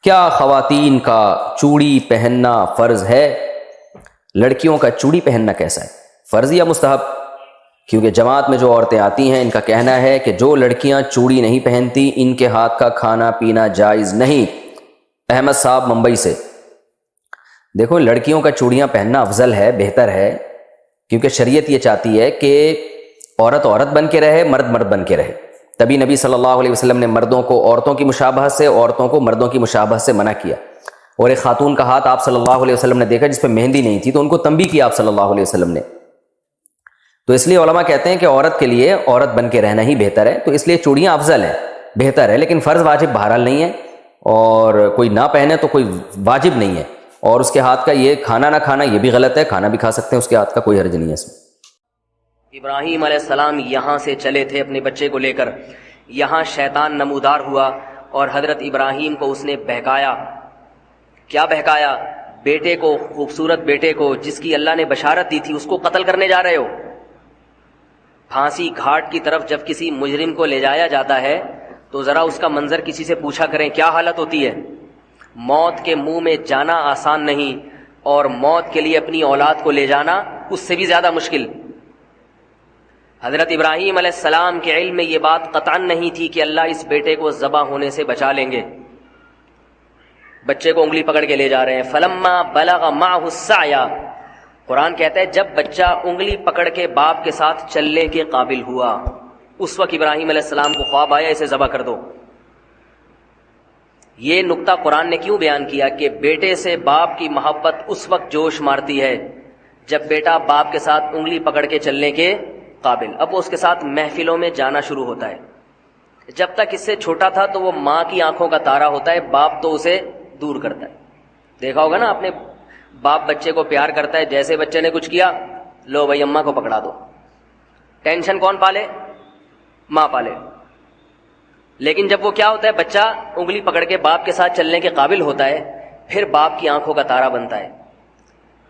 کیا خواتین کا چوڑی پہننا فرض ہے؟ لڑکیوں کا چوڑی پہننا کیسا ہے، فرض یا مستحب؟ کیونکہ جماعت میں جو عورتیں آتی ہیں ان کا کہنا ہے کہ جو لڑکیاں چوڑی نہیں پہنتی ان کے ہاتھ کا کھانا پینا جائز نہیں۔ احمد صاحب ممبئی سے۔ دیکھو، لڑکیوں کا چوڑیاں پہننا افضل ہے، بہتر ہے، کیونکہ شریعت یہ چاہتی ہے کہ عورت عورت بن کے رہے، مرد مرد بن کے رہے۔ تبھی نبی صلی اللہ علیہ وسلم نے مردوں کو عورتوں کی مشابہت سے، عورتوں کو مردوں کی مشابہت سے منع کیا۔ اور ایک خاتون کا ہاتھ آپ صلی اللہ علیہ وسلم نے دیکھا جس پہ مہندی نہیں تھی، تو ان کو تنبیہ کیا آپ صلی اللہ علیہ وسلم نے۔ تو اس لیے علماء کہتے ہیں کہ عورت کے لیے عورت بن کے رہنا ہی بہتر ہے، تو اس لیے چوڑیاں افضل ہیں، بہتر ہے، لیکن فرض واجب بہرحال نہیں ہے، اور کوئی نہ پہنے تو کوئی واجب نہیں ہے۔ اور اس کے ہاتھ کا یہ کھانا نہ کھانا یہ بھی غلط ہے، کھانا بھی کھا سکتے ہیں، اس کے ہاتھ کا کوئی حرج نہیں ہے اس میں۔ ابراہیم علیہ السلام یہاں سے چلے تھے اپنے بچے کو لے کر، یہاں شیطان نمودار ہوا اور حضرت ابراہیم کو اس نے بہکایا۔ کیا بہکایا؟ بیٹے کو، خوبصورت بیٹے کو جس کی اللہ نے بشارت دی تھی، اس کو قتل کرنے جا رہے ہو۔ پھانسی گھاٹ کی طرف جب کسی مجرم کو لے جایا جاتا ہے تو ذرا اس کا منظر کسی سے پوچھا کریں، کیا حالت ہوتی ہے۔ موت کے منہ میں جانا آسان نہیں، اور موت کے لیے اپنی اولاد کو لے جانا اس سے بھی زیادہ مشکل۔ حضرت ابراہیم علیہ السلام کے علم میں یہ بات قطعاً نہیں تھی کہ اللہ اس بیٹے کو ذبح ہونے سے بچا لیں گے۔ بچے کو انگلی پکڑ کے لے جا رہے ہیں۔ فلما بلغ معہ السعی، قرآن کہتا ہے جب بچہ انگلی پکڑ کے باپ کے ساتھ چلنے کے قابل ہوا، اس وقت ابراہیم علیہ السلام کو خواب آیا اسے ذبح کر دو۔ یہ نقطہ قرآن نے کیوں بیان کیا کہ بیٹے سے باپ کی محبت اس وقت جوش مارتی ہے جب بیٹا باپ کے ساتھ انگلی پکڑ کے چلنے کے قابل۔ اب وہ اس کے ساتھ محفلوں میں جانا شروع ہوتا ہے۔ جب تک اس سے چھوٹا تھا تو وہ ماں کی آنکھوں کا تارا ہوتا ہے، باپ تو اسے دور کرتا ہے۔ دیکھا ہوگا نا، اپنے باپ بچے کو پیار کرتا ہے، جیسے بچے نے کچھ کیا، لو بھائی اماں کو پکڑا دو۔ ٹینشن کون پالے؟ ماں پالے۔ لیکن جب وہ کیا ہوتا ہے، بچہ انگلی پکڑ کے باپ کے ساتھ چلنے کے قابل ہوتا ہے، پھر باپ کی آنکھوں کا تارا بنتا ہے۔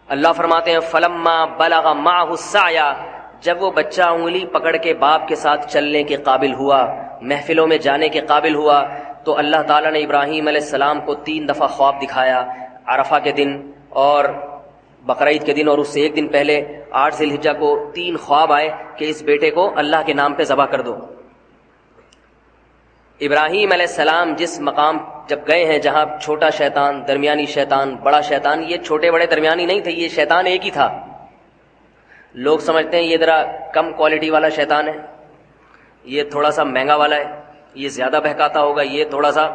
اللہ فرماتے ہیں فلما بلغ معہ السعی، جب وہ بچہ انگلی پکڑ کے باپ کے ساتھ چلنے کے قابل ہوا، محفلوں میں جانے کے قابل ہوا، تو اللہ تعالیٰ نے ابراہیم علیہ السلام کو 3 دفعہ خواب دکھایا، عرفہ کے دن اور بقرعید کے دن، اور اس سے ایک دن پہلے 8 ذی الحجہ کو 3 خواب آئے کہ اس بیٹے کو اللہ کے نام پہ ذبح کر دو۔ ابراہیم علیہ السلام جس مقام جب گئے ہیں جہاں چھوٹا شیطان، درمیانی شیطان، بڑا شیطان، یہ چھوٹے بڑے درمیانی نہیں تھے، یہ شیطان ایک ہی تھا۔ لوگ سمجھتے ہیں یہ ذرا کم کوالٹی والا شیطان ہے، یہ تھوڑا سا مہنگا والا ہے، یہ زیادہ بہکاتا ہوگا، یہ تھوڑا سا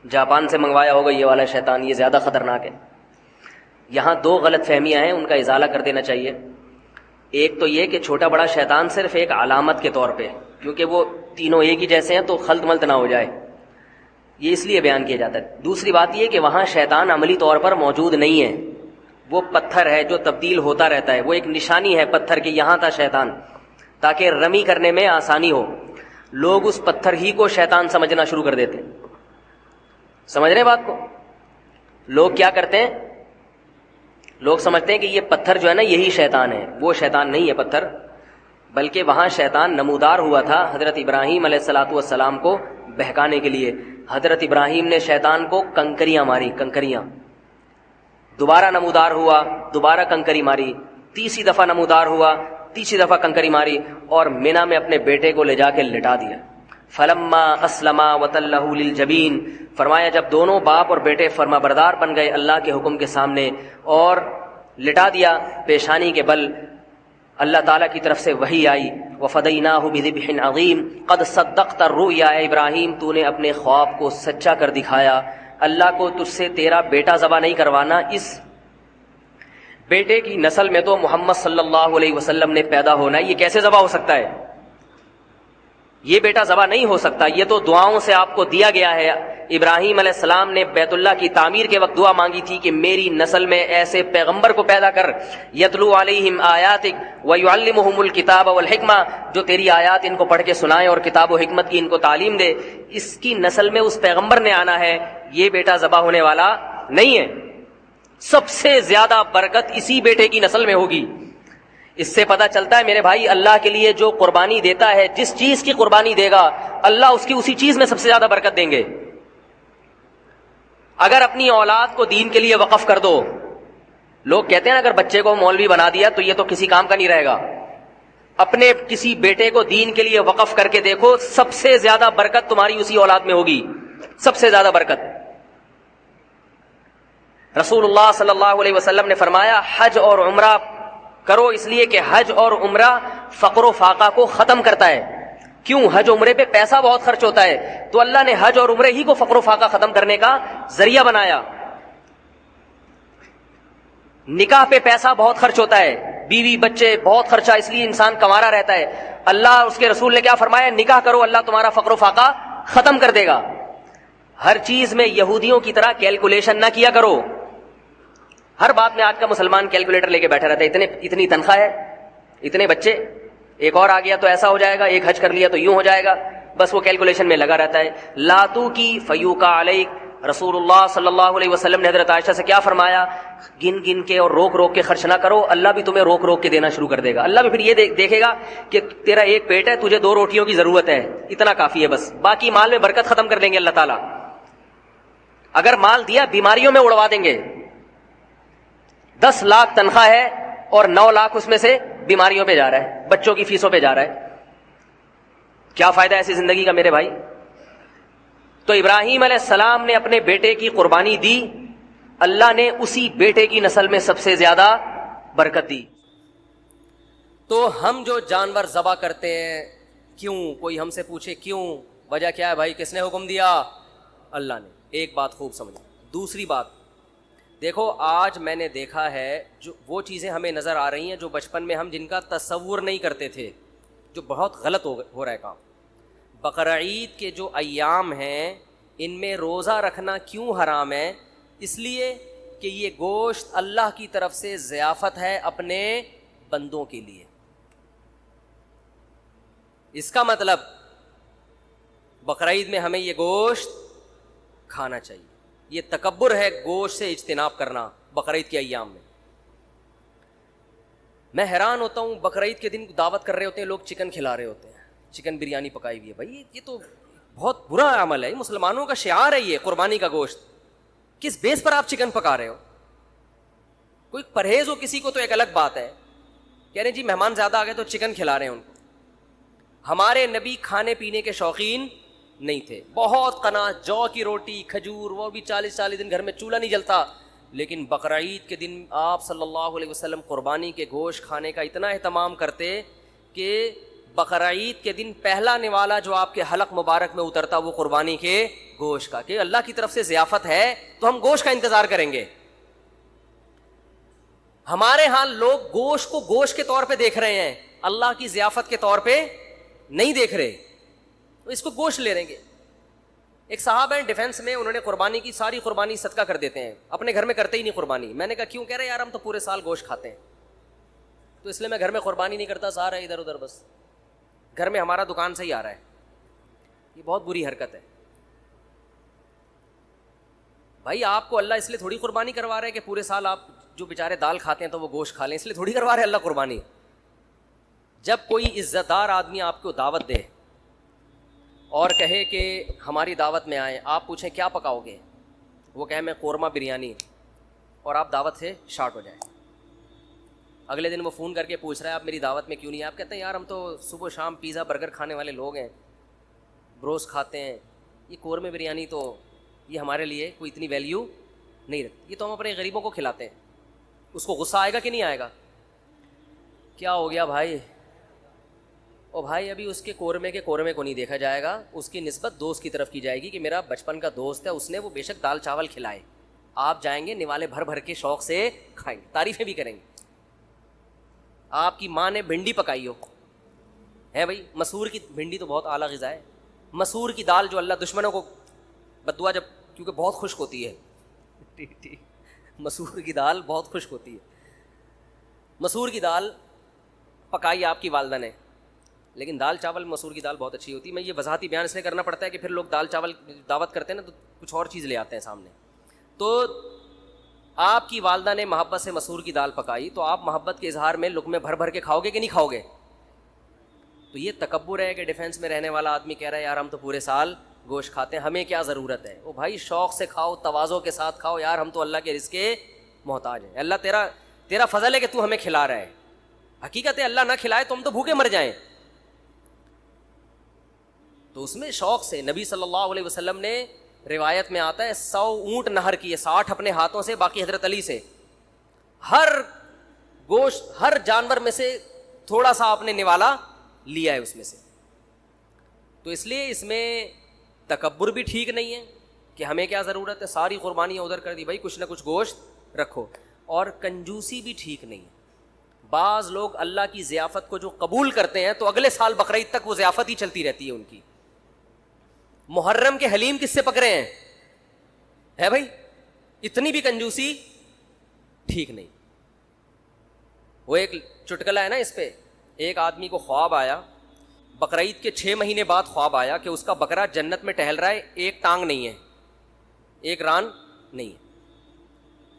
جاپان سے منگوایا ہوگا یہ والا شیطان، یہ زیادہ خطرناک ہے۔ یہاں 2 غلط فہمیاں ہیں، ان کا ازالہ کر دینا چاہیے۔ ایک تو یہ کہ چھوٹا بڑا شیطان صرف ایک علامت کے طور پہ، کیونکہ وہ تینوں ایک ہی جیسے ہیں تو خلط ملط نہ ہو جائے، یہ اس لیے بیان کیا جاتا ہے۔ دوسری بات یہ کہ وہاں شیطان عملی طور پر موجود نہیں ہے، وہ پتھر ہے جو تبدیل ہوتا رہتا ہے، وہ ایک نشانی ہے پتھر کی، یہاں تھا شیطان، تاکہ رمی کرنے میں آسانی ہو۔ لوگ اس پتھر ہی کو شیطان سمجھنا شروع کر دیتے ہیں۔ سمجھ رہے ہیں بات کو؟ لوگ کیا کرتے ہیں، لوگ سمجھتے ہیں کہ یہ پتھر جو ہے نا یہی شیطان ہے، وہ شیطان نہیں ہے پتھر، بلکہ وہاں شیطان نمودار ہوا تھا حضرت ابراہیم علیہ السلام کو بہکانے کے لیے۔ حضرت ابراہیم نے شیطان کو کنکریاں ماری، کنکریاں، دوبارہ نمودار ہوا، دوبارہ کنکری ماری، تیسری دفعہ نمودار ہوا، تیسری دفعہ کنکری ماری، اور مینا میں اپنے بیٹے کو لے جا کے لٹا دیا۔ فلما اسلما وتلہ للجبین، فرمایا جب دونوں باپ اور بیٹے فرما بردار بن گئے اللہ کے حکم کے سامنے اور لٹا دیا پیشانی کے بل، اللہ تعالیٰ کی طرف سے وحی آئی، وفدیناہ بذبح عظیم قد صدقت الرؤیا، اے ابراہیم تو نے اپنے خواب کو سچا کر دکھایا، اللہ کو تجھ سے تیرا بیٹا ذبح نہیں کروانا، اس بیٹے کی نسل میں تو محمد صلی اللہ علیہ وسلم نے پیدا ہونا ہے، یہ کیسے ذبح ہو سکتا ہے؟ یہ بیٹا ذبح نہیں ہو سکتا، یہ تو دعاؤں سے آپ کو دیا گیا ہے۔ ابراہیم علیہ السلام نے بیت اللہ کی تعمیر کے وقت دعا مانگی تھی کہ میری نسل میں ایسے پیغمبر کو پیدا کر، یتلو علیہم آیاتک ویعلمہم الکتاب والحکمہ، جو تیری آیات ان کو پڑھ کے سنائے اور کتاب و حکمت کی ان کو تعلیم دے۔ اس کی نسل میں اس پیغمبر نے آنا ہے، یہ بیٹا ذبح ہونے والا نہیں ہے۔ سب سے زیادہ برکت اسی بیٹے کی نسل میں ہوگی۔ اس سے پتہ چلتا ہے میرے بھائی، اللہ کے لیے جو قربانی دیتا ہے، جس چیز کی قربانی دے گا اللہ اس کی اسی چیز میں سب سے زیادہ برکت دیں گے۔ اگر اپنی اولاد کو دین کے لیے وقف کر دو، لوگ کہتے ہیں اگر بچے کو مولوی بنا دیا تو یہ تو کسی کام کا نہیں رہے گا، اپنے کسی بیٹے کو دین کے لیے وقف کر کے دیکھو، سب سے زیادہ برکت تمہاری اسی اولاد میں ہوگی، سب سے زیادہ برکت۔ رسول اللہ صلی اللہ علیہ وسلم نے فرمایا حج اور عمرہ کرو، اس لیے کہ حج اور عمرہ فقر و فاقہ کو ختم کرتا ہے۔ کیوں؟ حج عمرے پہ پیسہ بہت خرچ ہوتا ہے، تو اللہ نے حج اور عمرے ہی کو فقر و فاقہ ختم کرنے کا ذریعہ بنایا۔ نکاح پہ پیسہ بہت خرچ ہوتا ہے، بیوی بچے بہت خرچہ، اس لیے انسان کمارا رہتا ہے۔ اللہ اس کے رسول نے کیا فرمایا؟ نکاح کرو، اللہ تمہارا فقر و فاقہ ختم کر دے گا۔ ہر چیز میں یہودیوں کی طرح کیلکولیشن نہ کیا کرو، ہر بات میں آج کا مسلمان کیلکولیٹر لے کے بیٹھا رہتا ہے، اتنی تنخواہ ہے، اتنے بچے، ایک اور آ گیا تو ایسا ہو جائے گا، ایک حج کر لیا تو یوں ہو جائے گا، بس وہ کیلکولیشن میں لگا رہتا ہے۔ لاتو کی فیوکا علیک، رسول اللہ صلی اللہ علیہ وسلم نے حضرت عائشہ سے کیا فرمایا؟ گن گن کے اور روک روک کے خرچ نہ کرو، اللہ بھی تمہیں روک روک کے دینا شروع کر دے گا۔ اللہ بھی پھر یہ دیکھے گا کہ تیرا ایک پیٹ ہے، تجھے 2 روٹیوں کی ضرورت ہے، اتنا کافی ہے بس، باقی مال میں برکت ختم کر دیں گے اللہ تعالیٰ۔ اگر مال دیا بیماریوں میں اڑوا دیں گے، 10 لاکھ تنخواہ ہے اور 9 لاکھ اس میں سے بیماریوں پہ جا رہا ہے، بچوں کی فیسوں پہ جا رہا ہے، کیا فائدہ ایسی زندگی کا میرے بھائی؟ تو ابراہیم علیہ السلام نے اپنے بیٹے کی قربانی دی، اللہ نے اسی بیٹے کی نسل میں سب سے زیادہ برکت دی۔ تو ہم جو جانور ذبح کرتے ہیں، کیوں؟ کوئی ہم سے پوچھے کیوں، وجہ کیا ہے بھائی؟ کس نے حکم دیا؟ اللہ نے۔ ایک بات خوب سمجھو۔ دوسری بات دیکھو، آج میں نے دیکھا ہے جو وہ چیزیں ہمیں نظر آ رہی ہیں جو بچپن میں ہم جن کا تصور نہیں کرتے تھے، جو بہت غلط ہو رہا ہے کام۔ بقرعید کے جو ایام ہیں ان میں روزہ رکھنا کیوں حرام ہے؟ اس لیے کہ یہ گوشت اللہ کی طرف سے ضیافت ہے اپنے بندوں کے لیے۔ اس کا مطلب بقرعید میں ہمیں یہ گوشت کھانا چاہیے۔ یہ تکبر ہے گوشت سے اجتناب کرنا بقرعید کے ایام میں۔ میں حیران ہوتا ہوں، بقرعید کے دن دعوت کر رہے ہوتے ہیں لوگ، چکن کھلا رہے ہوتے ہیں، چکن بریانی پکائی ہوئی ہے۔ بھائی یہ تو بہت برا عمل ہے، مسلمانوں کا شعار ہے یہ قربانی کا گوشت، کس بیس پر آپ چکن پکا رہے ہو؟ کوئی پرہیز ہو کسی کو تو ایک الگ بات ہے، کہہ رہے ہیں جی مہمان زیادہ آ گئے تو چکن کھلا رہے ہیں ان کو۔ ہمارے نبی کھانے پینے کے شوقین نہیں تھے، بہت قناعت، جو کی روٹی، کھجور، وہ بھی 40 دن گھر میں چولہا نہیں جلتا، لیکن بقرعید کے دن آپ صلی اللہ علیہ وسلم قربانی کے گوشت کھانے کا اتنا اہتمام کرتے کہ بقرعید کے دن پہلا نوالا جو آپ کے حلق مبارک میں اترتا وہ قربانی کے گوشت کا، کہ اللہ کی طرف سے ضیافت ہے تو ہم گوشت کا انتظار کریں گے۔ ہمارے ہاں لوگ گوشت کو گوشت کے طور پہ دیکھ رہے ہیں، اللہ کی ضیافت کے طور پہ نہیں دیکھ رہے، تو اس کو گوشت لے لیں گے۔ ایک صاحب ہیں ڈیفینس میں، انہوں نے قربانی کی، ساری قربانی صدقہ کر دیتے ہیں، اپنے گھر میں کرتے ہی نہیں قربانی۔ میں نے کہا کیوں؟ کہہ رہے یار ہم تو پورے سال گوشت کھاتے ہیں، تو اس لیے میں گھر میں قربانی نہیں کرتا، سارا ادھر ادھر، بس گھر میں ہمارا دکان سے ہی آ رہا ہے۔ یہ بہت بری حرکت ہے بھائی۔ آپ کو اللہ اس لیے تھوڑی قربانی کروا رہے کہ پورے سال آپ جو بیچارے دال کھاتے ہیں تو وہ گوشت کھا لیں، اس لیے تھوڑی کروا رہے اللہ قربانی۔ جب کوئی عزت دار آدمی آپ کو دعوت دے اور کہے کہ ہماری دعوت میں آئیں، آپ پوچھیں کیا پکاؤ گے، وہ کہے میں قورمہ بریانی، اور آپ دعوت سے شارٹ ہو جائیں، اگلے دن وہ فون کر کے پوچھ رہا ہے آپ میری دعوت میں کیوں نہیں؟ آپ کہتے ہیں یار ہم تو صبح شام پیزا برگر کھانے والے لوگ ہیں، بروس کھاتے ہیں، یہ قورمے بریانی تو یہ ہمارے لیے کوئی اتنی ویلیو نہیں رکھتی، یہ تو ہم اپنے غریبوں کو کھلاتے ہیں۔ اس کو غصہ آئے گا کہ نہیں آئے گا؟ کیا ہو گیا بھائی؟ او بھائی ابھی اس کے قورمے کو نہیں دیکھا جائے گا، اس کی نسبت دوست کی طرف کی جائے گی کہ میرا بچپن کا دوست ہے، اس نے وہ بے شک دال چاول کھلائے، آپ جائیں گے نوالے بھر بھر کے شوق سے کھائیں گے، تعریفیں بھی کریں گے۔ آپ کی ماں نے بھنڈی پکائی ہو ہے بھائی، مسور کی بھنڈی تو بہت اعلیٰ غذا ہے، مسور کی دال جو اللہ دشمنوں کو بددعا، جب کیونکہ بہت خشک ہوتی ہے، مسور کی دال بہت خشک ہوتی ہے، مسور کی دال پکائی آپ کی والدہ نے، لیکن دال چاول مسور کی دال بہت اچھی ہوتی ہے۔ میں یہ وضاحتی بیان اس لیے کرنا پڑتا ہے کہ پھر لوگ دال چاول دعوت کرتے ہیں نا تو کچھ اور چیز لے آتے ہیں سامنے۔ تو آپ کی والدہ نے محبت سے مسور کی دال پکائی تو آپ محبت کے اظہار میں لقمے بھر بھر کے کھاؤ گے کہ نہیں کھاؤ گے؟ تو یہ تکبر ہے کہ ڈیفینس میں رہنے والا آدمی کہہ رہا ہے یار ہم تو پورے سال گوشت کھاتے ہیں, ہمیں کیا ضرورت ہے. وہ بھائی شوق سے کھاؤ, تواضع کے ساتھ کھاؤ یار, ہم تو اللہ کے رزق کے محتاج ہیں. اللہ تیرا فضل ہے کہ تو ہمیں کھلا رہا ہے. حقیقت ہے اللہ نہ کھلائے تو ہم تو بھوکے مر جائیں. تو اس میں شوق سے نبی صلی اللہ علیہ وسلم نے, روایت میں آتا ہے 100 اونٹ نہر کیے, 60 اپنے ہاتھوں سے, باقی حضرت علی سے. ہر گوشت, ہر جانور میں سے تھوڑا سا آپ نے نوالا لیا ہے اس میں سے. تو اس لیے اس میں تکبر بھی ٹھیک نہیں ہے کہ ہمیں کیا ضرورت ہے, ساری قربانیاں ادھر کر دی, بھائی کچھ نہ کچھ گوشت رکھو. اور کنجوسی بھی ٹھیک نہیں ہے. بعض لوگ اللہ کی ضیافت کو جو قبول کرتے ہیں تو اگلے سال بقرعید تک وہ ضیافت ہی چلتی رہتی ہے ان کی. محرم کے حلیم کس سے پکڑے ہیں, ہے بھائی, اتنی بھی کنجوسی ٹھیک نہیں. وہ ایک چٹکلا ہے نا اس پہ, ایک آدمی کو خواب آیا, بقرعید کے 6 مہینے بعد خواب آیا کہ اس کا بکرا جنت میں ٹہل رہا ہے, ایک ٹانگ نہیں ہے, ایک ران نہیں ہے.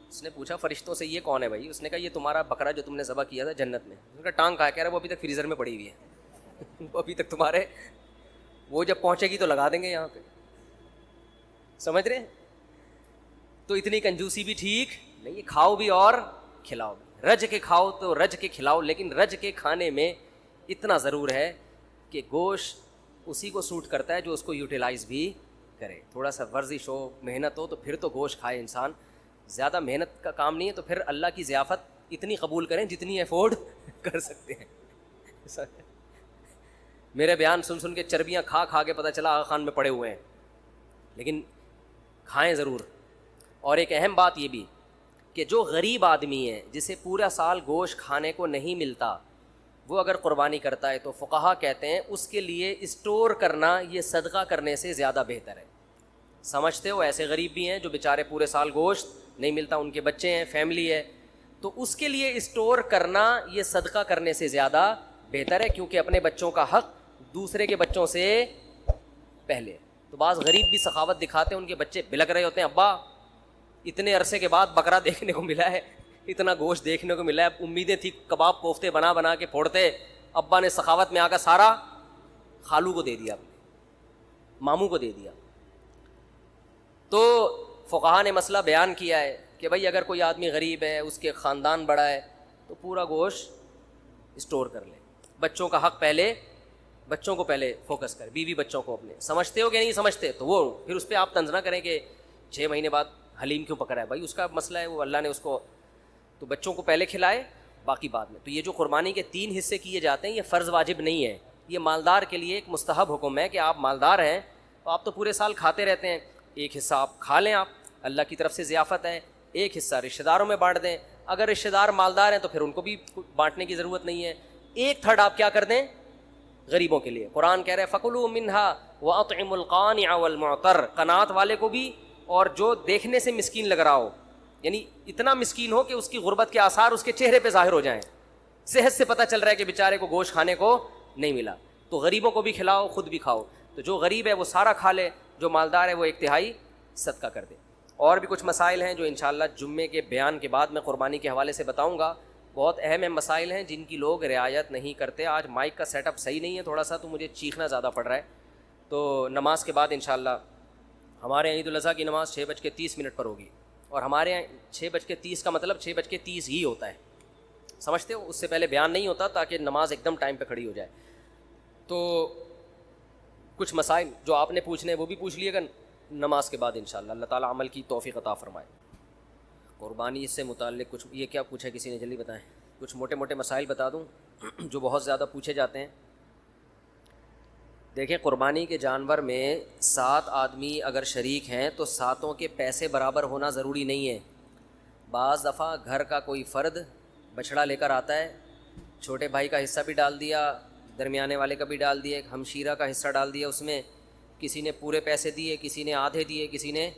اس نے پوچھا فرشتوں سے یہ کون ہے بھائی؟ اس نے کہا یہ تمہارا بکرا جو تم نے ذبح کیا تھا جنت میں. اس کا ٹانگ کہا, کہہ رہا وہ ابھی تک فریزر میں پڑی ہوئی ہے وہ ابھی تک تمہارے, وہ جب پہنچے گی تو لگا دیں گے یہاں پہ. سمجھ رہے ہیں؟ تو اتنی کنجوسی بھی ٹھیک نہیں, کھاؤ بھی اور کھلاؤ بھی. رج کے کھاؤ تو رج کے کھلاؤ, لیکن رج کے کھانے میں اتنا ضرور ہے کہ گوشت اسی کو سوٹ کرتا ہے جو اس کو یوٹیلائز بھی کرے. تھوڑا سا ورزش ہو, محنت ہو تو پھر تو گوشت کھائے انسان. زیادہ محنت کا کام نہیں ہے تو پھر اللہ کی ضیافت اتنی قبول کریں جتنی افورڈ کر سکتے ہیں. میرے بیان سن سن کے چربیاں کھا کھا کے پتہ چلا آغا خان میں پڑے ہوئے ہیں, لیکن کھائیں ضرور. اور ایک اہم بات یہ بھی کہ جو غریب آدمی ہے جسے پورا سال گوشت کھانے کو نہیں ملتا, وہ اگر قربانی کرتا ہے تو فقہا کہتے ہیں اس کے لیے اسٹور کرنا یہ صدقہ کرنے سے زیادہ بہتر ہے. سمجھتے ہو ایسے غریب بھی ہیں جو بیچارے پورے سال گوشت نہیں ملتا, ان کے بچے ہیں, فیملی ہے, تو اس کے لیے اسٹور کرنا یہ صدقہ کرنے سے زیادہ بہتر ہے, کیونکہ اپنے بچوں کا حق دوسرے کے بچوں سے پہلے. تو بعض غریب بھی سخاوت دکھاتے ہیں, ان کے بچے بلک رہے ہوتے ہیں, ابا اتنے عرصے کے بعد بکرا دیکھنے کو ملا ہے, اتنا گوشت دیکھنے کو ملا ہے, امیدیں تھی کباب کوفتے بنا بنا کے پھوڑتے, ابا نے سخاوت میں آ کر سارا خالو کو دے دیا, ماموں کو دے دیا. تو فقہا نے مسئلہ بیان کیا ہے کہ بھائی اگر کوئی آدمی غریب ہے, اس کے خاندان بڑا ہے, تو پورا گوشت اسٹور کر لے. بچوں کا حق پہلے, بچوں کو پہلے فوکس کر, بیوی بچوں کو اپنے. سمجھتے ہو کہ نہیں سمجھتے تو وہ پھر اس پہ آپ طنز نہ کریں کہ 6 مہینے بعد حلیم کیوں پکڑا ہے, بھائی اس کا مسئلہ ہے, وہ اللہ نے اس کو, تو بچوں کو پہلے کھلائے باقی بعد میں. تو یہ جو قربانی کے 3 حصے کیے جاتے ہیں یہ فرض واجب نہیں ہے, یہ مالدار کے لیے ایک مستحب حکم ہے کہ آپ مالدار ہیں تو آپ تو پورے سال کھاتے رہتے ہیں, ایک حصہ آپ کھا لیں, آپ اللہ کی طرف سے ضیافت ہے, ایک حصہ رشتہ داروں میں بانٹ دیں. اگر رشتہ دار مالدار ہیں تو پھر ان کو بھی بانٹنے کی ضرورت نہیں ہے, 1/3 آپ کیا کر دیں غریبوں کے لیے. قرآن کہہ رہے ہیں فَكُلُوا مِنْهَا وَأَطْعِمُوا الْقَانِعَ وَالْمُعْتَرَّ, قناعت والے کو بھی اور جو دیکھنے سے مسکین لگ رہا ہو, یعنی اتنا مسکین ہو کہ اس کی غربت کے آثار اس کے چہرے پہ ظاہر ہو جائیں, صحت سے پتہ چل رہا ہے کہ بیچارے کو گوشت کھانے کو نہیں ملا, تو غریبوں کو بھی کھلاؤ, خود بھی کھاؤ. تو جو غریب ہے وہ سارا کھا لے, جو مالدار ہے وہ 1/3 صدقہ کر دے. اور بھی کچھ مسائل ہیں جو انشاءاللہ جمعے کے بیان کے بعد میں قربانی کے حوالے سے بتاؤں گا. بہت اہم مسائل ہیں جن کی لوگ رعایت نہیں کرتے. آج مائک کا سیٹ اپ صحیح نہیں ہے تھوڑا سا, تو مجھے چیخنا زیادہ پڑ رہا ہے. تو نماز کے بعد انشاءاللہ ہمارے عید الاضحیٰ کی نماز 6:30 پر ہوگی, اور ہمارے یہاں 6:30 کا مطلب 6:30 ہی ہوتا ہے, سمجھتے ہو, اس سے پہلے بیان نہیں ہوتا تاکہ نماز ایک دم ٹائم پہ کھڑی ہو جائے. تو کچھ مسائل جو آپ نے پوچھنے وہ بھی پوچھ لیے گا نماز کے بعد انشاءاللہ. اللہ تعالیٰ عمل کی توفیق عطا فرمائے. قربانی سے متعلق کچھ یہ کیا پوچھا کسی نے, جلدی بتائیں. کچھ موٹے موٹے مسائل بتا دوں جو بہت زیادہ پوچھے جاتے ہیں. دیکھیں, قربانی کے جانور میں 7 آدمی اگر شریک ہیں تو 7 کے پیسے برابر ہونا ضروری نہیں ہے. بعض دفعہ گھر کا کوئی فرد بچڑا لے کر آتا ہے, چھوٹے بھائی کا حصہ بھی ڈال دیا, درمیانے والے کا بھی ڈال دیا, ایک ہمشیرہ کا حصہ ڈال دیا اس میں, کسی نے پورے پیسے دیے, کسی نے آدھے دیے, کسی نے,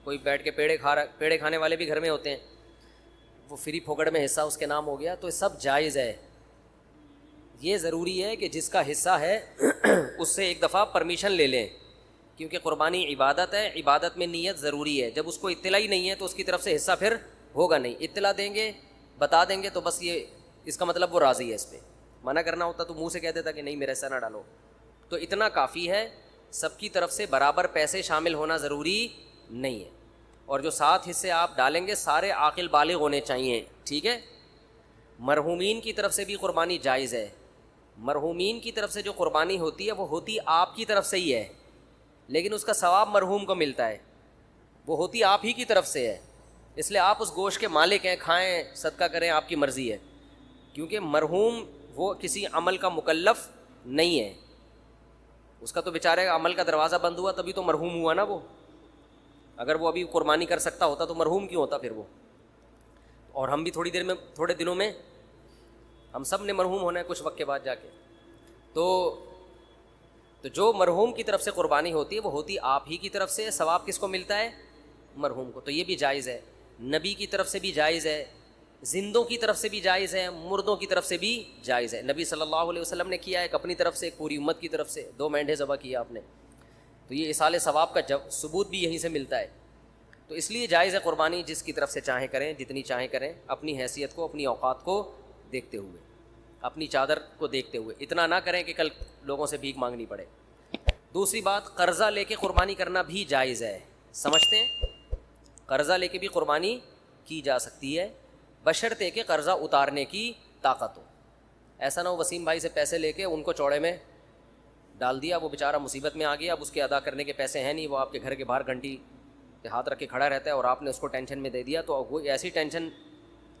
کوئی بیٹھ کے پیڑے کھانے والے بھی گھر میں ہوتے ہیں, وہ فری پھوکڑ میں حصہ اس کے نام ہو گیا. تو سب جائز ہے. یہ ضروری ہے کہ جس کا حصہ ہے اس سے ایک دفعہ پرمیشن لے لیں, کیونکہ قربانی عبادت ہے, عبادت میں نیت ضروری ہے. جب اس کو اطلاع ہی نہیں ہے تو اس کی طرف سے حصہ پھر ہوگا نہیں. اطلاع دیں گے, بتا دیں گے تو بس یہ اس کا مطلب وہ راضی ہے اس پہ. منع کرنا ہوتا تو منہ سے کہہ دیتا کہ نہیں میرا حصہ نہ ڈالو. تو اتنا کافی ہے سب کی طرف سے برابر پیسے شامل ہونا ضروری نہیں ہے، اور جو 7 حصے آپ ڈالیں گے سارے عاقل بالغ ہونے چاہیے، ٹھیک ہے۔ مرحومین کی طرف سے بھی قربانی جائز ہے، مرحومین کی طرف سے جو قربانی ہوتی ہے وہ ہوتی آپ کی طرف سے ہی ہے، لیکن اس کا ثواب مرحوم کو ملتا ہے، وہ ہوتی آپ ہی کی طرف سے ہے، اس لیے آپ اس گوشت کے مالک ہیں، کھائیں صدقہ کریں، آپ کی مرضی ہے، کیونکہ مرحوم وہ کسی عمل کا مکلف نہیں ہے، اس کا تو بیچارے کا عمل کا دروازہ بند ہوا تبھی تو مرحوم ہوا نا وہ، اگر وہ ابھی قربانی کر سکتا ہوتا تو مرحوم کیوں ہوتا پھر وہ؟ اور ہم بھی تھوڑے دنوں میں ہم سب نے مرحوم ہونا ہے کچھ وقت کے بعد جا کے، تو جو مرحوم کی طرف سے قربانی ہوتی ہے وہ ہوتی آپ ہی کی طرف سے، ثواب کس کو ملتا ہے؟ مرحوم کو، تو یہ بھی جائز ہے، نبی کی طرف سے بھی جائز ہے، زندوں کی طرف سے بھی جائز ہے، مردوں کی طرف سے بھی جائز ہے، نبی صلی اللہ علیہ وسلم نے کیا، ایک اپنی طرف سے، ایک پوری امت کی طرف سے، 2 مینڈھے ذبح کیا آپ نے، تو یہ اصال ثواب کا ثبوت بھی یہیں سے ملتا ہے، تو اس لیے جائز ہے قربانی، جس کی طرف سے چاہیں کریں، جتنی چاہیں کریں، اپنی حیثیت کو، اپنی اوقات کو دیکھتے ہوئے، اپنی چادر کو دیکھتے ہوئے، اتنا نہ کریں کہ کل لوگوں سے بھیک مانگنی پڑے۔ دوسری بات، قرضہ لے کے قربانی کرنا بھی جائز ہے، سمجھتے ہیں؟ قرضہ لے کے بھی قربانی کی جا سکتی ہے، بشرطے کہ قرضہ اتارنے کی طاقت ہو، ایسا نہ ہو وسیم بھائی سے پیسے لے کے ان کو چوڑے میں ڈال دیا، وہ بیچارہ مصیبت میں آ گیا، اب اس کے ادا کرنے کے پیسے ہیں نہیں، وہ آپ کے گھر کے باہر گھنٹی ہاتھ رکھ کے کھڑا رہتا ہے اور آپ نے اس کو ٹینشن میں دے دیا، تو وہ ایسی ٹینشن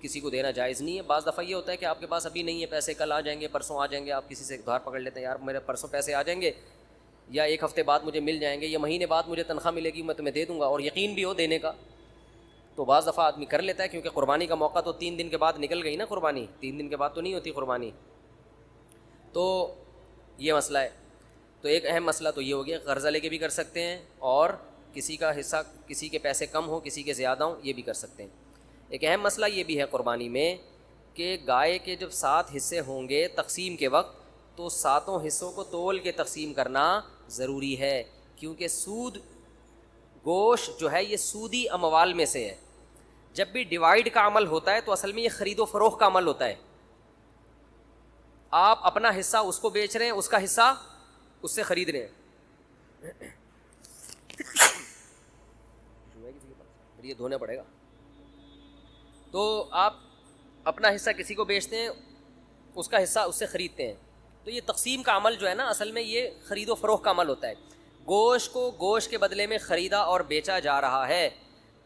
کسی کو دینا جائز نہیں ہے۔ بعض دفعہ یہ ہوتا ہے کہ آپ کے پاس ابھی نہیں ہے پیسے، کل آ جائیں گے، پرسوں آ جائیں گے، آپ کسی سے ادھار پکڑ لیتے ہیں، یار میرے پرسوں پیسے آ جائیں گے یا 1 ہفتے بعد مجھے مل جائیں گے یا مہینے بعد مجھے تنخواہ ملے گی، میں تمہیں دے دوں گا، اور یقین بھی ہو دینے کا، تو بعض دفعہ آدمی کر لیتا ہے، کیونکہ قربانی کا موقع تو 3 دن کے بعد نکل گئی نا، قربانی 3 دن کے بعد تو نہیں ہوتی قربانی، تو یہ مسئلہ ہے۔ تو ایک اہم مسئلہ تو یہ ہو گیا، قرضہ لے کے بھی کر سکتے ہیں، اور کسی کا حصہ، کسی کے پیسے کم ہوں کسی کے زیادہ ہوں، یہ بھی کر سکتے ہیں۔ ایک اہم مسئلہ یہ بھی ہے قربانی میں کہ گائے کے جب 7 حصے ہوں گے تقسیم کے وقت، تو 7 حصوں کو تول کے تقسیم کرنا ضروری ہے، کیونکہ سود گوشت جو ہے یہ سودی اموال میں سے ہے، جب بھی ڈیوائیڈ کا عمل ہوتا ہے تو اصل میں یہ خرید و فروخت کا عمل ہوتا ہے، آپ اپنا حصہ اس کو بیچ رہے ہیں، اس کا حصہ اس سے خرید رہے ہیں، یہ دھونا پڑے گا، تو آپ اپنا حصہ کسی کو بیچتے ہیں، اس کا حصہ اس سے خریدتے ہیں، تو یہ تقسیم کا عمل جو ہے نا اصل میں یہ خرید و فروخت کا عمل ہوتا ہے، گوشت کو گوشت کے بدلے میں خریدا اور بیچا جا رہا ہے،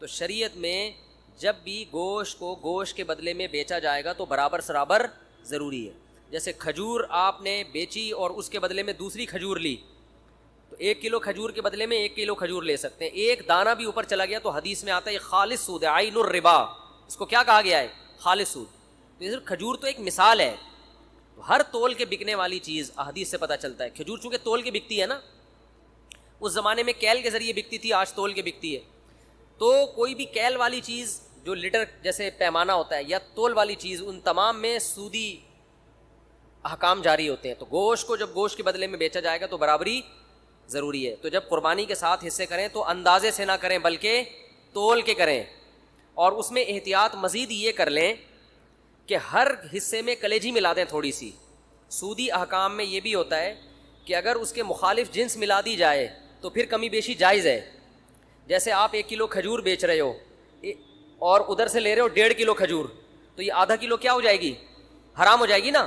تو شریعت میں جب بھی گوشت کو گوشت کے بدلے میں بیچا جائے گا تو برابر سرابر ضروری ہے، جیسے کھجور آپ نے بیچی اور اس کے بدلے میں دوسری کھجور لی، تو 1 کلو کھجور کے بدلے میں 1 کلو کھجور لے سکتے ہیں، ایک دانہ بھی اوپر چلا گیا تو حدیث میں آتا ہے یہ خالص سود ہے، عین الربا، اس کو کیا کہا گیا ہے؟ خالص سود۔ تو یہ کھجور تو ایک مثال ہے، تو ہر تول کے بکنے والی چیز احادیث سے پتہ چلتا ہے، کھجور چونکہ تول کے بکتی ہے نا، اس زمانے میں کیل کے ذریعے بکتی تھی، آج تول کے بکتی ہے، تو کوئی بھی کیل والی چیز جو لیٹر جیسے پیمانہ ہوتا ہے یا تول والی چیز، ان تمام میں سودی احکام جاری ہوتے ہیں، تو گوشت کو جب گوشت کے بدلے میں بیچا جائے گا تو برابری ضروری ہے، تو جب قربانی کے 7 حصے کریں تو اندازے سے نہ کریں بلکہ تول کے کریں، اور اس میں احتیاط مزید یہ کر لیں کہ ہر حصے میں کلیجی ملا دیں تھوڑی سی، سودی احکام میں یہ بھی ہوتا ہے کہ اگر اس کے مخالف جنس ملا دی جائے تو پھر کمی بیشی جائز ہے، جیسے آپ 1 کلو کھجور بیچ رہے ہو اور ادھر سے لے رہے ہو 1.5 کلو کھجور، تو یہ آدھا کلو کیا ہو جائے گی؟ حرام ہو جائے گی نا،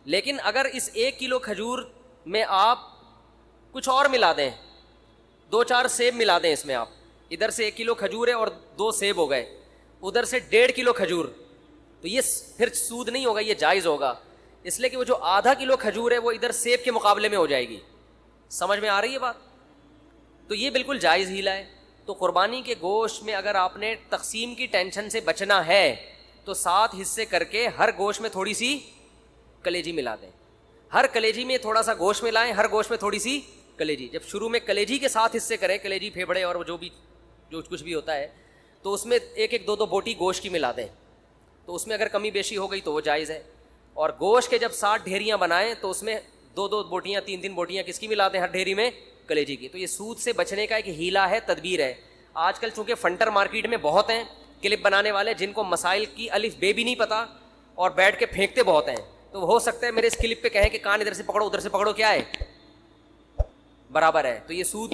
لیکن اگر اس 1 کلو کھجور میں آپ کچھ اور ملا دیں، 2-4 سیب ملا دیں اس میں، آپ ادھر سے 1 کلو کھجور ہے اور 2 سیب ہو گئے، ادھر سے 1.5 کلو کھجور، تو یہ پھر سود نہیں ہوگا، یہ جائز ہوگا، اس لیے کہ وہ جو آدھا کلو کھجور ہے وہ ادھر سیب کے مقابلے میں ہو جائے گی، سمجھ میں آ رہی ہے بات؟ تو یہ بالکل جائز ہیلا ہے۔ تو قربانی کے گوشت میں اگر آپ نے تقسیم کی ٹینشن سے بچنا ہے تو 7 حصے کر کے ہر گوشت میں تھوڑی سی کلیجی ملا دیں، ہر کلیجی میں تھوڑا سا گوشت ملائیں، ہر گوشت میں تھوڑی سی کلیجی، جب شروع میں کلیجی کے 7 حصے کریں، کلیجی پھیپڑے اور جو کچھ بھی ہوتا ہے، تو اس میں 1-2 بوٹی گوشت کی ملا دیں، تو اس میں اگر کمی بیشی ہو گئی تو وہ جائز ہے، اور گوشت کے جب 60 ڈھیریاں بنائیں تو اس میں 2 بوٹیاں 3 بوٹیاں کس کی ملا دیں؟ ہر ڈھیری میں کلیجی کی۔ تو یہ سود سے بچنے کا ایک ہیلا ہے، تدبیر ہے۔ آج کل چونکہ فنٹر مارکیٹ میں بہت ہیں کلپ بنانے والے جن کو مسائل کی الف بے بھی نہیں پتا اور بیٹھ کے پھینکتے بہت ہیں، تو ہو سکتا ہے میرے اس کلپ پہ کہیں کہ کان ادھر سے پکڑو ادھر سے پکڑو، کیا ہے برابر ہے. تو یہ سود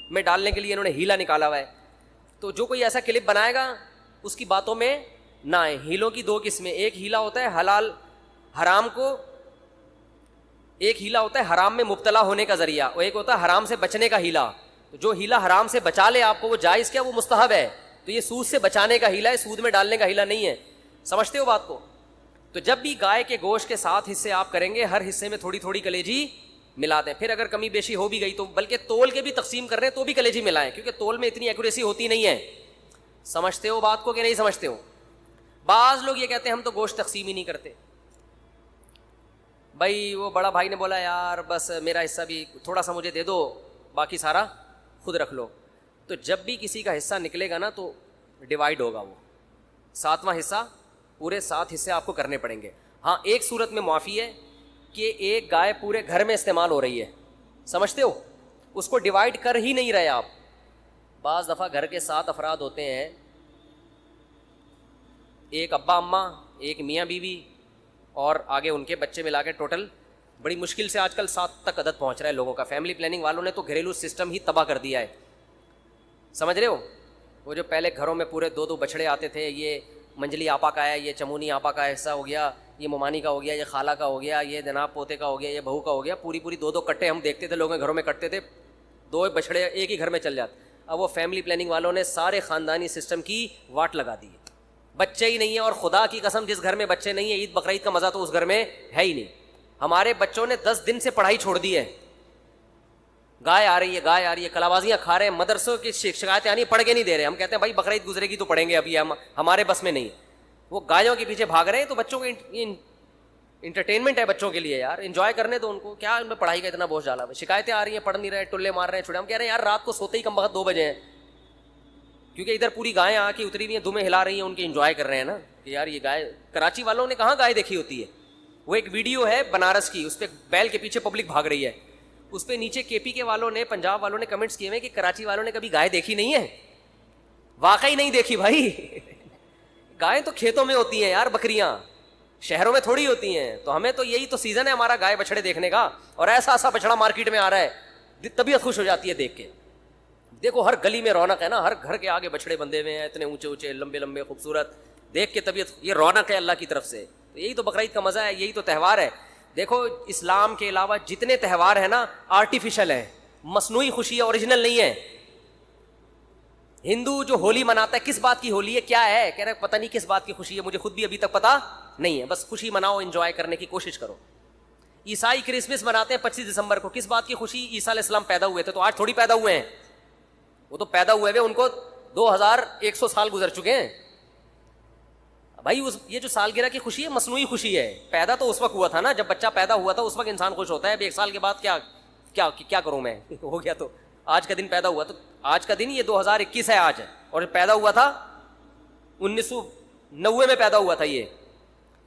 میں ڈالنے کے لیے انہوں نے ہیلا نکالا ہوا ہے. تو جو کوئی ایسا کلپ بنائے گا اس کی باتوں میں نہ آئے. ہیلوں کی دو قسمیں, ایک ہیلا ہوتا ہے حلال حرام کو, ایک ہیلا ہوتا ہے حرام میں مبتلا ہونے کا ذریعہ, اور ایک ہوتا ہے حرام سے بچنے کا ہیلا. تو جو ہیلا حرام سے بچا لے آپ کو وہ جائز کیا, وہ مستحب ہے. تو یہ سود سے بچانے کا ہیلا ہے, سود میں ڈالنے کا ہیلا نہیں ہے. سمجھتے ہو بات کو؟ تو جب بھی گائے کے گوشت کے 7 حصے آپ کریں گے, ہر حصے میں تھوڑی تھوڑی کلیجی ملا دیں. پھر اگر کمی بیشی ہو بھی گئی تو بلکہ تول کے بھی تقسیم کر رہے ہیں تو بھی کلیجی ملائیں, کیونکہ تول میں اتنی ایکوریسی ہوتی نہیں ہے. سمجھتے ہو بات کو کہ نہیں سمجھتے ہو؟ بعض لوگ یہ کہتے ہیں ہم تو گوشت تقسیم ہی نہیں کرتے. بھائی وہ بڑا بھائی نے بولا یار بس میرا حصہ بھی تھوڑا سا مجھے دے دو, باقی سارا خود رکھ لو. تو جب بھی کسی کا حصہ نکلے گا نا تو ڈیوائیڈ ہوگا, وہ 7واں حصہ, پورے 7 حصے آپ کو کرنے پڑیں گے. ہاں ایک صورت میں معافی ہے کہ ایک گائے پورے گھر میں استعمال ہو رہی ہے, سمجھتے ہو, اس کو ڈیوائیڈ کر ہی نہیں رہے آپ. بعض دفعہ گھر کے 7 افراد ہوتے ہیں, ایک ابا اماں, ایک میاں بیوی اور آگے ان کے بچے ملا کے ٹوٹل بڑی مشکل سے آج کل 7 تک عدد پہنچ رہا ہے لوگوں کا. فیملی پلاننگ والوں نے تو گھریلو سسٹم ہی تباہ کر دیا ہے. سمجھ رہے ہو؟ وہ جو پہلے گھروں میں پورے 2 بچڑے آتے تھے, یہ منجلی آپا کا ہے, یہ چمونی آپا کا حصہ ہو گیا, یہ ممانی کا ہو گیا, یہ خالہ کا ہو گیا, یہ جناب پوتے کا ہو گیا, یہ بہو کا ہو گیا, پوری 2 کٹے ہم دیکھتے تھے لوگوں کے گھروں میں کٹتے تھے, 2 بچڑے ایک ہی گھر میں چل جاتے. اب وہ فیملی پلاننگ والوں نے سارے خاندانی سسٹم کی واٹ لگا دی ہے. بچے ہی نہیں ہیں, اور خدا کی قسم جس گھر میں بچے نہیں ہیں عید بقرعید کا مزہ تو اس گھر میں ہے ہی نہیں. ہمارے بچوں نے 10 دن سے پڑھائی چھوڑ دی ہے. گائے آ رہی ہے, کلابازیاں کھا رہے ہیں, مدرسوں کی شکایتیں آنی, پڑھ کے نہیں دے رہے. ہم کہتے ہیں بھائی بقرعید گزرے گی تو پڑھیں گے, ابھی ہمارے بس میں نہیں. وہ گایوں کے پیچھے بھاگ رہے ہیں. تو بچوں کو انٹرٹینمنٹ ہے بچوں کے لیے یار, انجوائے کرنے دو ان کو, کیا ان میں پڑھائی کا اتنا بوجھ ڈالا. شکایتیں آ رہی ہیں, پڑھ نہیں رہے, ٹلے مار رہے ہیں چھوڑے. ہم کہہ رہے ہیں یار رات کو سوتے ہی کم وقت 2 بجے ہیں, کیونکہ ادھر پوری گائیں آ کے اتری ہوئی ہیں, دمیں ہلا رہی ہیں, ان کے انجوائے کر رہے ہیں نا کہ یار یہ گائے. کراچی والوں نے کہاں گائے دیکھی ہوتی ہے. وہ ایک ویڈیو ہے بنارس کی, اس پہ بیل کے پیچھے پبلک بھاگ رہی ہے, اس پہ نیچے کے پی کے والوں نے, پنجاب والوں نے کمنٹس کیے ہوئے کہ کراچی والوں نے کبھی گائے دیکھی نہیں ہے. واقعی نہیں دیکھی بھائی. گائے تو کھیتوں میں ہوتی ہیں یار, بکریاں شہروں میں تھوڑی ہوتی ہیں. تو ہمیں تو یہی تو سیزن ہے ہمارا گائے بچڑے دیکھنے کا, اور ایسا بچڑا مارکیٹ میں آ رہا ہے, طبیعت خوش ہو جاتی ہے دیکھ کے. دیکھو ہر گلی میں رونق ہے نا, ہر گھر کے آگے بچڑے بندے ہوئے ہیں, اتنے اونچے اونچے لمبے لمبے خوبصورت, دیکھ کے طبیعت, یہ رونق ہے اللہ کی طرف سے. تو یہی تو بقرعید کا مزہ ہے, یہی تو تہوار ہے. دیکھو اسلام کے علاوہ جتنے تہوار ہیں نا آرٹیفیشل ہیں, مصنوعی خوشی ہے, اوریجنل نہیں ہے. ہندو جو ہولی مناتا ہے, کس بات کی ہولی ہے, کیا ہے, کہہ رہے پتہ نہیں کس بات کی خوشی ہے, مجھے خود بھی ابھی تک پتہ نہیں ہے, بس خوشی مناؤ, انجوائے کرنے کی کوشش کرو. عیسائی کرسمس مناتے ہیں 25 دسمبر کو, کس بات کی خوشی, عیسیٰ علیہ السلام پیدا ہوئے تھے. تو آج تھوڑی پیدا ہوئے ہیں, وہ تو پیدا ہوئے ہوئے ان کو 2100 سال گزر چکے ہیں بھائی. یہ جو سالگرہ کی خوشی ہے مصنوعی خوشی ہے. پیدا تو اس وقت ہوا تھا نا جب بچہ پیدا ہوا تھا, اس وقت انسان خوش ہوتا ہے. اب 1 سال کے بعد کیا کروں میں, ہو گیا تو آج کا دن پیدا ہوا, تو آج کا دن یہ 2021 ہے آج, اور پیدا ہوا تھا 1990 میں پیدا ہوا تھا یہ.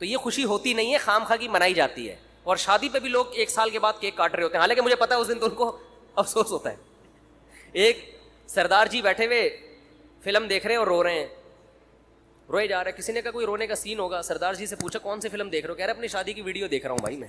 تو یہ خوشی ہوتی نہیں ہے, خام خواہ کی منائی جاتی ہے. اور شادی پہ بھی لوگ 1 سال کے بعد کیک کاٹ رہے ہوتے ہیں, حالانکہ مجھے پتا ہے اس دن تو ان کو افسوس ہوتا ہے. ایک سردار جی بیٹھے ہوئے فلم دیکھ رہے ہیں اور رو رہے ہیں, روئے جا رہے ہیں. کسی نے کہا کوئی رونے کا سین ہوگا, سردار جی سے پوچھا کون سی فلم دیکھ رہے ہو, کہہ رہے اپنی شادی کی ویڈیو دیکھ رہا ہوں بھائی میں.